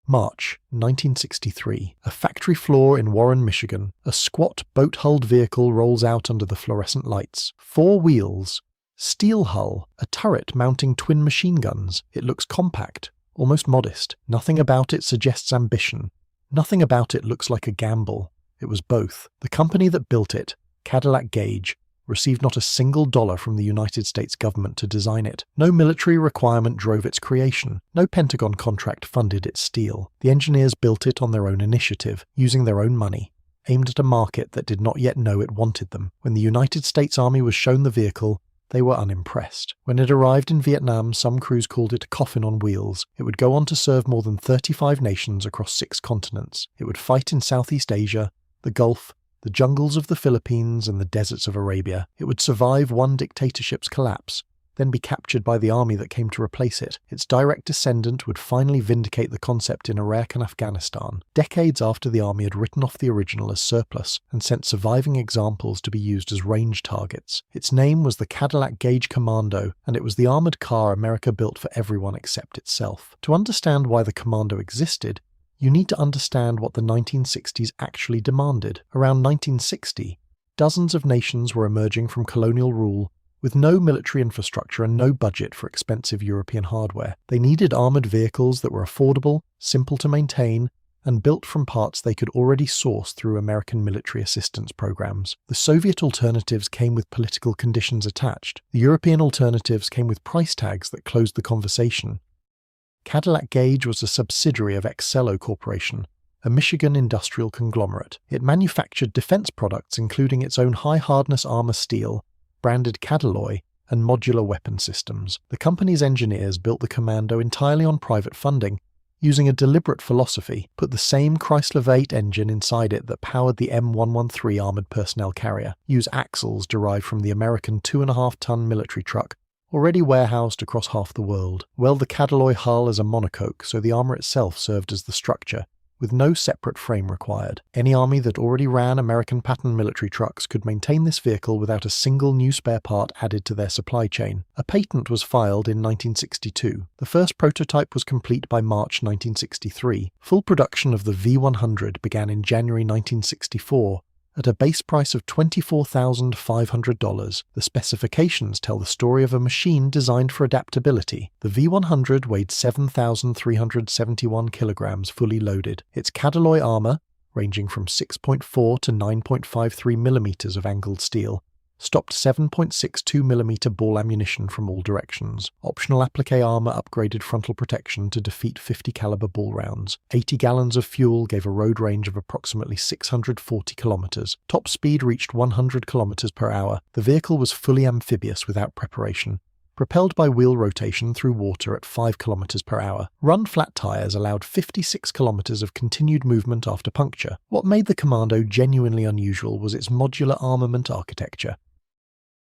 March 1963. A factory floor in Warren, Michigan. A squat, boat-hulled vehicle rolls out under the fluorescent lights. 4 wheels. Steel hull. A turret mounting twin machine guns. It looks compact, almost modest. Nothing about it suggests ambition. Nothing about it looks like a gamble. It was both. The company that built it, Cadillac Gage, received not a single dollar from the United States government to design it. No military requirement drove its creation. No Pentagon contract funded its steel. The engineers built it on their own initiative, using their own money, aimed at a market that did not yet know it wanted them. When the United States Army was shown the vehicle, they were unimpressed. When it arrived in Vietnam, some crews called it a coffin on wheels. It would go on to serve more than 35 nations across 6 continents. It would fight in Southeast Asia, the Gulf, the jungles of the Philippines and the deserts of Arabia. It would survive one dictatorship's collapse, then be captured by the army that came to replace it. Its direct descendant would finally vindicate the concept in Iraq and Afghanistan, decades after the army had written off the original as surplus and sent surviving examples to be used as range targets. Its name was the Cadillac Gage Commando, and it was the armored car America built for everyone except itself. To understand why the Commando existed, you need to understand what the 1960s actually demanded. Around 1960, dozens of nations were emerging from colonial rule with no military infrastructure and no budget for expensive European hardware. They needed armored vehicles that were affordable, simple to maintain, and built from parts they could already source through American military assistance programs. The Soviet alternatives came with political conditions attached. The European alternatives came with price tags that closed the conversation. Cadillac Gage was a subsidiary of Excello Corporation, a Michigan industrial conglomerate. It manufactured defense products including its own high-hardness armor steel, branded Cadalloy, and modular weapon systems. The company's engineers built the Commando entirely on private funding, using a deliberate philosophy: put the same Chrysler V8 engine inside it that powered the M113 armored personnel carrier, use axles derived from the American 2.5-ton military truck, already warehoused across half the world. Weld the Cadalloy hull as a monocoque so the armor itself served as the structure, with no separate frame required. Any army that already ran American pattern military trucks could maintain this vehicle without a single new spare part added to their supply chain. A patent was filed in 1962. The first prototype was complete by March 1963. Full production of the V-100 began in January 1964, at a base price of $24,500. The specifications tell the story of a machine designed for adaptability. The V-100 weighed 7,371 kilograms fully loaded. Its Cadalloy armor, ranging from 6.4 to 9.53 millimeters of angled steel, stopped 7.62 millimeter ball ammunition from all directions. Optional applique armor upgraded frontal protection to defeat 50 caliber ball rounds. 80 gallons of fuel gave a road range of approximately 640 kilometers. Top speed reached 100 kilometers per hour. The vehicle was fully amphibious without preparation, propelled by wheel rotation through water at 5 kilometers per hour. Run-flat tires allowed 56 kilometers of continued movement after puncture. What made the Commando genuinely unusual was its modular armament architecture.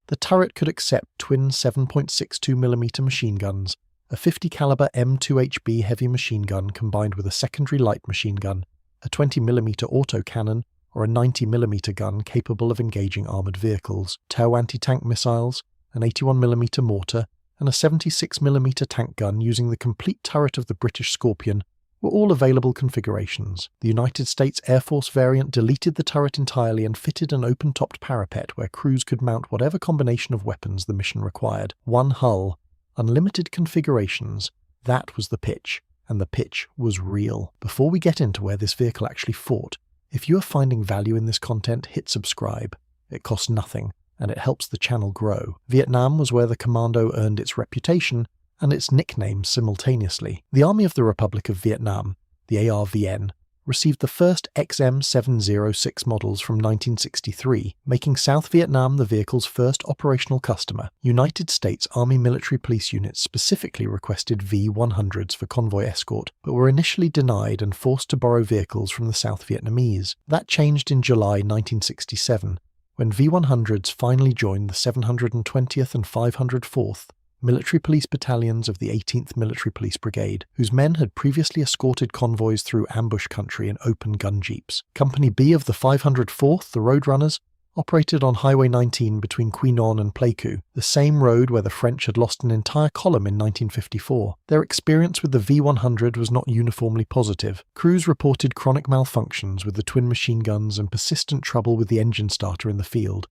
The turret could accept twin 7.62mm machine guns, a 50 caliber M2HB heavy machine gun combined with a secondary light machine gun, a 20mm autocannon, or a 90mm gun capable of engaging armored vehicles, TOW anti-tank missiles, an 81mm mortar, and a 76mm tank gun using the complete turret of the British Scorpion were all available configurations. The United States Air Force variant deleted the turret entirely and fitted an open-topped parapet where crews could mount whatever combination of weapons the mission required. One hull, unlimited configurations, that was the pitch, and the pitch was real. Before we get into where this vehicle actually fought, if you are finding value in this content, hit subscribe. It costs nothing, and it helps the channel grow. Vietnam was where the Commando earned its reputation and its nickname simultaneously. The Army of the Republic of Vietnam, the ARVN, received the first XM706 models from 1963, making South Vietnam the vehicle's first operational customer. United States Army military police units specifically requested V-100s for convoy escort, but were initially denied and forced to borrow vehicles from the South Vietnamese. That changed in July 1967, when V-100s finally joined the 720th and 504th Military Police Battalions of the 18th Military Police Brigade, whose men had previously escorted convoys through ambush country in open gun jeeps. Company B of the 504th, the Roadrunners, operated on Highway 19 between Queenon and Pleiku, the same road where the French had lost an entire column in 1954. Their experience with the V-100 was not uniformly positive. Crews reported chronic malfunctions with the twin machine guns and persistent trouble with the engine starter in the field.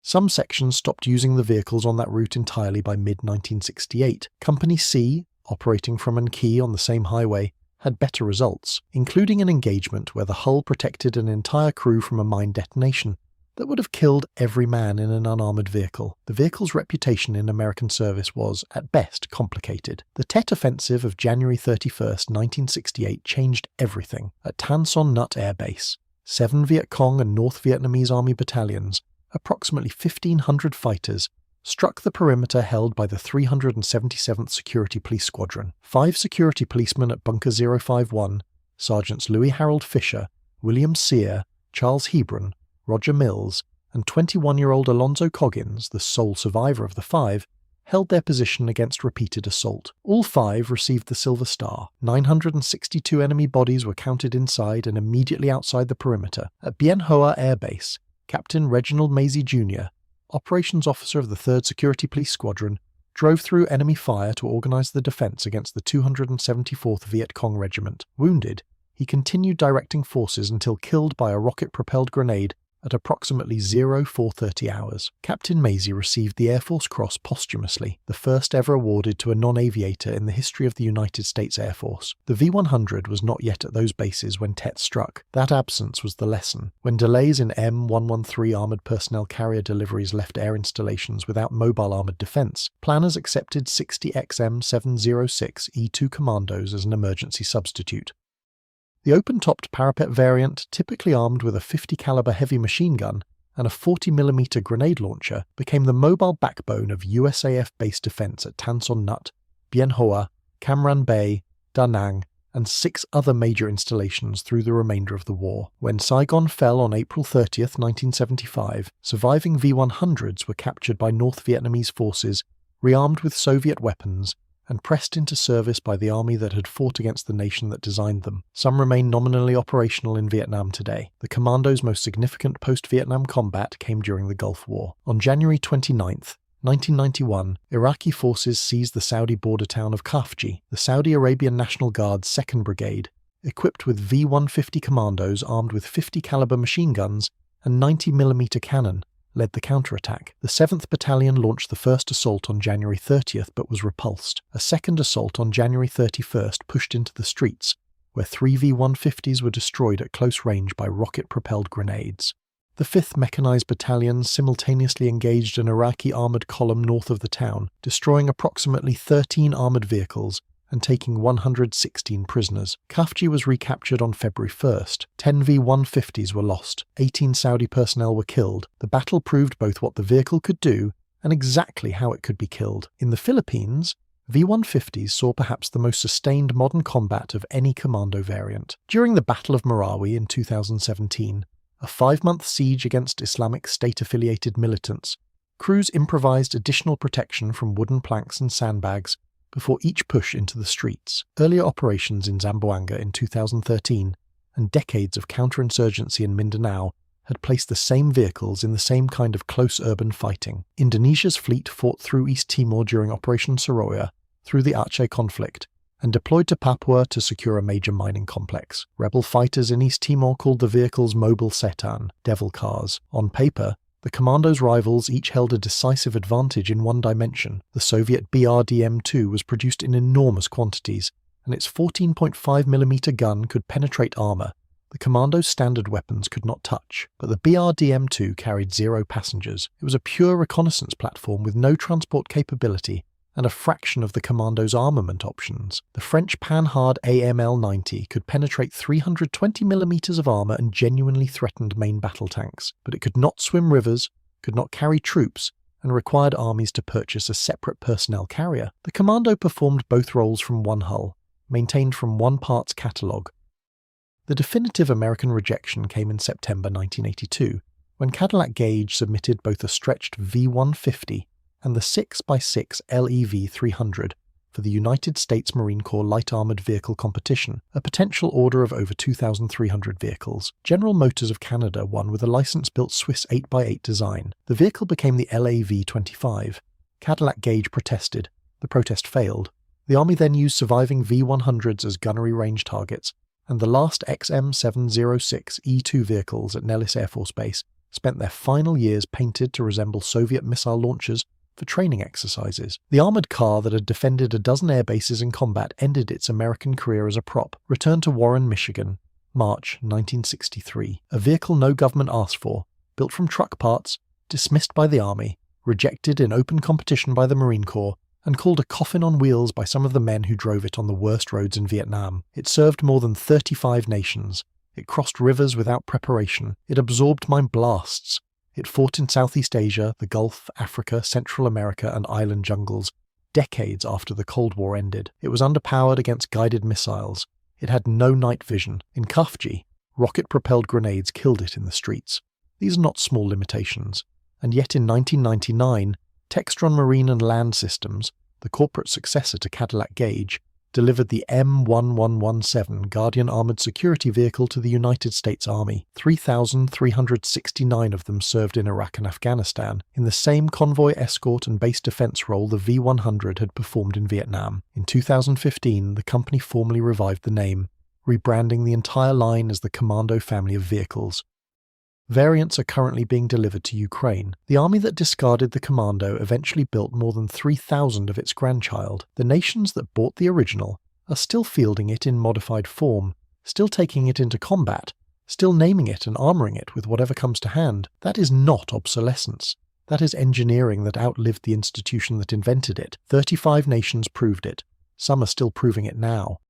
Some sections stopped using the vehicles on that route entirely by mid-1968. Company C, operating from Anki on the same highway, had better results, including an engagement where the hull protected an entire crew from a mine detonation that would have killed every man in an unarmoured vehicle. The vehicle's reputation in American service was, at best, complicated. The Tet Offensive of January 31, 1968 changed everything. At Tan Son Nhut Air Base, 7 Viet Cong and North Vietnamese Army battalions, approximately 1,500 fighters, struck the perimeter held by the 377th Security Police Squadron. 5 security policemen at Bunker 051, Sergeants Louis Harold Fisher, William Sear, Charles Hebron, Roger Mills, and 21-year-old Alonzo Coggins, the sole survivor of the 5, held their position against repeated assault. All 5 received the Silver Star. 962 enemy bodies were counted inside and immediately outside the perimeter. At Bien Hoa Air Base, Captain Reginald Maisie Jr., operations officer of the 3rd Security Police Squadron, drove through enemy fire to organize the defense against the 274th Viet Cong Regiment. Wounded, he continued directing forces until killed by a rocket-propelled grenade at approximately 0430 hours. Captain Maisie received the Air Force Cross posthumously, the first ever awarded to a non-aviator in the history of the United States Air Force. The V-100 was not yet at those bases when Tet struck. That absence was the lesson. When delays in M1117 armoured personnel carrier deliveries left air installations without mobile armoured defence, planners accepted 60 XM706 E2 Commandos as an emergency substitute. The open-topped parapet variant, typically armed with a 50 caliber heavy machine gun and a 40mm grenade launcher, became the mobile backbone of USAF-based defense at Tan Son Nhut, Bien Hoa, Cam Ranh Bay, Da Nang, and 6 other major installations through the remainder of the war. When Saigon fell on April 30, 1975, surviving V-100s were captured by North Vietnamese forces, rearmed with Soviet weapons, and pressed into service by the army that had fought against the nation that designed them. Some remain nominally operational in Vietnam today. The Commando's most significant post-Vietnam combat came during the Gulf War. On January 29, 1991, Iraqi forces seized the Saudi border town of Khafji. The Saudi Arabian National Guard's 2nd Brigade, equipped with V-150 Commandos armed with 50 caliber machine guns and 90mm cannon, led the counterattack. The 7th Battalion launched the first assault on January 30th but was repulsed. A second assault on January 31st pushed into the streets, where 3 V-150s were destroyed at close range by rocket-propelled grenades. The 5th Mechanized Battalion simultaneously engaged an Iraqi armoured column north of the town, destroying approximately 13 armoured vehicles and taking 116 prisoners. Khafji was recaptured on February 1st. 10 V-150s were lost. 18 Saudi personnel were killed. The battle proved both what the vehicle could do and exactly how it could be killed. In the Philippines, V-150s saw perhaps the most sustained modern combat of any commando variant. During the Battle of Marawi in 2017, a 5-month siege against Islamic State-affiliated militants, crews improvised additional protection from wooden planks and sandbags before each push into the streets. Earlier operations in Zamboanga in 2013 and decades of counterinsurgency in Mindanao had placed the same vehicles in the same kind of close urban fighting. Indonesia's fleet fought through East Timor during Operation Soroya, through the Aceh conflict, and deployed to Papua to secure a major mining complex. Rebel fighters in East Timor called the vehicles Mobile Setan, devil cars. On paper, the Commandos' rivals each held a decisive advantage in one dimension. The Soviet BRDM-2 was produced in enormous quantities, and its 14.5mm gun could penetrate armour the Commando's standard weapons could not touch. But the BRDM-2 carried 0 passengers. It was a pure reconnaissance platform with no transport capability and a fraction of the Commando's armament options. The French Panhard AML-90 could penetrate 320mm of armour and genuinely threatened main battle tanks, but it could not swim rivers, could not carry troops, and required armies to purchase a separate personnel carrier. The Commando performed both roles from one hull, maintained from one parts catalogue. The definitive American rejection came in September 1982, when Cadillac Gage submitted both a stretched V-150 and the 6x6 LEV-300 for the United States Marine Corps Light Armored Vehicle Competition, a potential order of over 2,300 vehicles. General Motors of Canada won with a license-built Swiss 8x8 design. The vehicle became the LAV-25. Cadillac Gage protested. The protest failed. The Army then used surviving V-100s as gunnery range targets, and the last XM706 E-2 vehicles at Nellis Air Force Base spent their final years painted to resemble Soviet missile launchers for training exercises. The armoured car that had defended a dozen air bases in combat ended its American career as a prop, returned to Warren, Michigan, March 1963. A vehicle no government asked for, built from truck parts, dismissed by the Army, rejected in open competition by the Marine Corps, and called a coffin on wheels by some of the men who drove it on the worst roads in Vietnam. It served more than 35 nations. It crossed rivers without preparation. It absorbed mine blasts. It fought in Southeast Asia, the Gulf, Africa, Central America, and island jungles, decades after the Cold War ended. It was underpowered against guided missiles. It had no night vision. In Kafji, rocket-propelled grenades killed it in the streets. These are not small limitations. And yet in 1999, Textron Marine and Land Systems, the corporate successor to Cadillac Gage, delivered the M1117 Guardian armoured security vehicle to the United States Army. 3,369 of them served in Iraq and Afghanistan, in the same convoy escort and base defence role the V-100 had performed in Vietnam. In 2015, the company formally revived the name, rebranding the entire line as the Commando family of vehicles. Variants are currently being delivered to Ukraine. The army that discarded the Commando eventually built more than 3,000 of its grandchild. The nations that bought the original are still fielding it in modified form, still taking it into combat, still naming it and armouring it with whatever comes to hand. That is not obsolescence. That is engineering that outlived the institution that invented it. 35 nations proved it. Some are still proving it now.